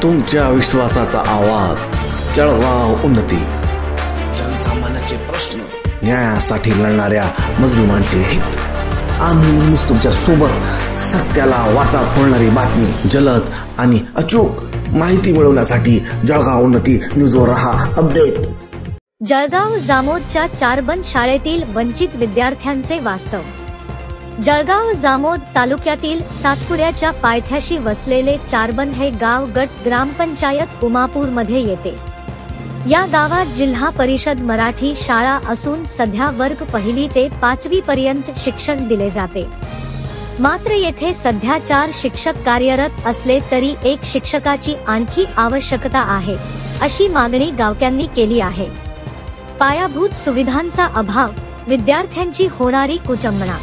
तुमच्या विश्वासाचा आवाज, जळगाव उन्नती। जनसामान्याचे प्रश्न, न्यायासाठी लढणाऱ्या मजलुमांचे हित। आम्ही नेहमीच तुमच्या सोबत। सत्याला वाचा फोडणारी बातमी, जलद आणि अचूक माहिती मिळवण्यासाठी जळगाव उन्नती न्यूजवर रहा अपडेट। जळगाव जामोदच्या चारबंद शाळेतील वंचित विद्यार्थ्यांचे वास्तव। जळगाव जामोद तालुक्यातील सातपुड्याच्या पायथ्याशी वसलेले चारबंद हे गाव गट ग्रामपंचायत उमापूर मध्ये येते। या गावात जिल्हा परिषद मराठी शाळा असून सध्या वर्ग पहिली ते 5वी पर्यंत शिक्षण दिले जाते। मात्र येथे सध्या 4 शिक्षक कार्यरत असले तरी एक शिक्षकाची आणखी आवश्यकता आहे, अशी मागणी गावकऱ्यांनी केली आहे। पायाभूत सुविधांचा अभाव, विद्यार्थ्यांची होणारी कुचंबणा।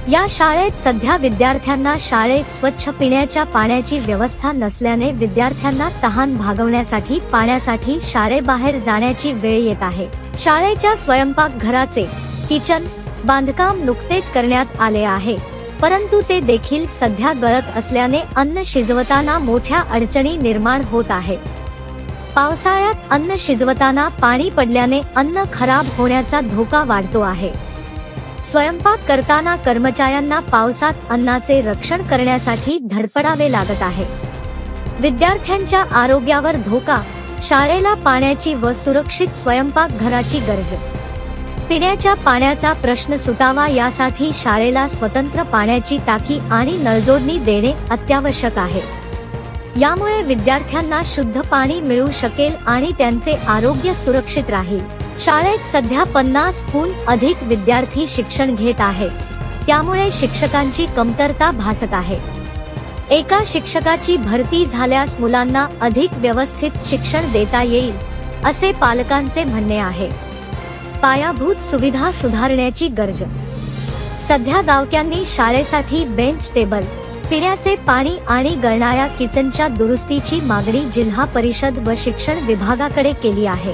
या शाळेत सध्या विद्यार्थ्यांना शाळेत स्वच्छ पिण्याच्या पाण्याची व्यवस्था नसल्याने विद्यार्थ्यांना तहान भागवण्यासाठी पाण्यासाठी शाळेबाहेर जाण्याची वेळ येत आहे। शाळेच्या स्वयंपाकघराचे किचन बांधकाम नुकतेच करण्यात आले आहे, परंतु ते देखील सध्या गळत असल्याने अन्न शिजवताना मोठ्या अडचणी निर्माण होत आहेत। पावसाळ्यात अन्न शिजवताना पाणी पडल्याने अन्न खराब होण्याचा धोका वाढतो आहे। स्वयंपाक करताना कर्मचाऱ्यांना पावसात अन्नाचे रक्षण करण्यासाठी धडपडावे लागत आहे। विद्यार्थ्यांच्या आरोग्यावर धोका, शाळेला पाण्याची व सुरक्षित स्वयंपाकघराची गरज। पिण्याच्या पाण्याचा प्रश्न सुटावा यासाठी शाळेला स्वतंत्र पाण्याची टाकी आणि नळजोडणी देणे अत्यावश्यक आहे। यामुळे विद्यार्थ्यांना शुद्ध पाणी मिळू शकेल आणि त्यांचे आरोग्य सुरक्षित राहील। शाळेत सध्या 50हून अधिक विद्यार्थी शिक्षण घेत आहेत, त्यामुळे शिक्षकांची कमतरता भासत आहे। एका शिक्षकाची भरती झाल्यास मुलांना अधिक व्यवस्थित शिक्षण देता येईल, असे पालकांचे म्हणणे आहे। पायाभूत सुविधा सुधारण्याची गरज। सध्या गावकऱ्यांनी शाळेसाठी बेंच टेबल, पिण्याचे पाणी आणि गळणाऱ्या किचनच्या दुरुस्तीची मागणी जिल्हा परिषद व शिक्षण विभागाकडे केली आहे।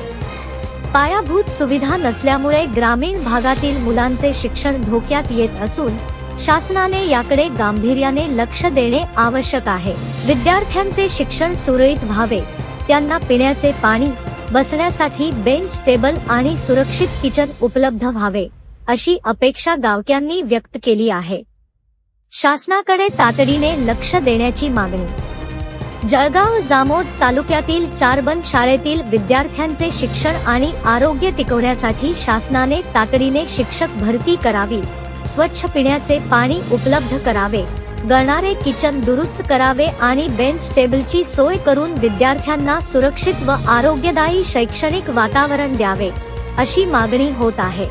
पायाभूत सुविधा नसल्यामुळे ग्रामीण भागातील मुलांचे शिक्षण धोक्यात येत असून शासनाने याकडे गांभीर्याने लक्ष देणे आवश्यक आहे। विद्यार्थ्यांचे शिक्षण सुरळीत व्हावे, त्यांना पिण्याचे पाणी, बसण्यासाठी बेंच टेबल आणि सुरक्षित किचन उपलब्ध व्हावे, अशी अपेक्षा गावकऱ्यांनी व्यक्त केली आहे। शासनाकडे तातडीने लक्ष देण्याची मागणी। जळगाव जामोद तालुक्यातील चारबंद शाळेतील विद्यार्थ्यांचे शिक्षण आणि आरोग्य टिकवण्यासाठी शासनाने तातडीने शिक्षक भरती करावी, स्वच्छ पिण्याचे पाणी उपलब्ध करावे, गळणारे किचन दुरुस्त करावे आणि बेंच टेबलची सोय करून विद्यार्थ्यांना सुरक्षित व आरोग्यदायी शैक्षणिक वातावरण द्यावे, अशी मागणी होत आहे।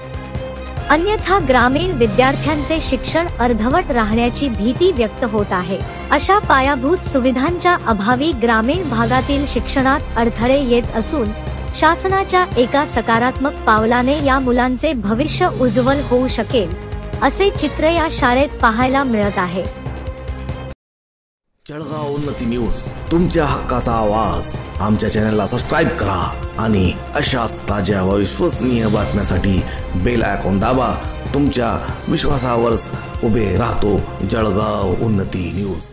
अन्यथा ग्रामीण विद्यार्थ्यांचे शिक्षण अर्धवट राहण्याची भीती व्यक्त होत आहे। अशा पायाभूत सुविधांच्या अभावी ग्रामीण भागातील शिक्षणात अडथळे येत असून शासनाच्या एका सकारात्मक पावलाने या मुलांचे भविष्य उज्ज्वल होऊ शकेल, असे चित्र या शाळेत पाहायला मिळत आहे। जळगाव उन्नती न्यूज, तुमच्या हक्काचा आवाज। आमच्या चॅनलला सबस्क्राइब करा आणि अशाच ताज्या व विश्वसनीय बातम्यांसाठी बेल आयकॉन दाबा। तुमच्या विश्वासावरच उभे राहतो जळगाव उन्नती न्यूज।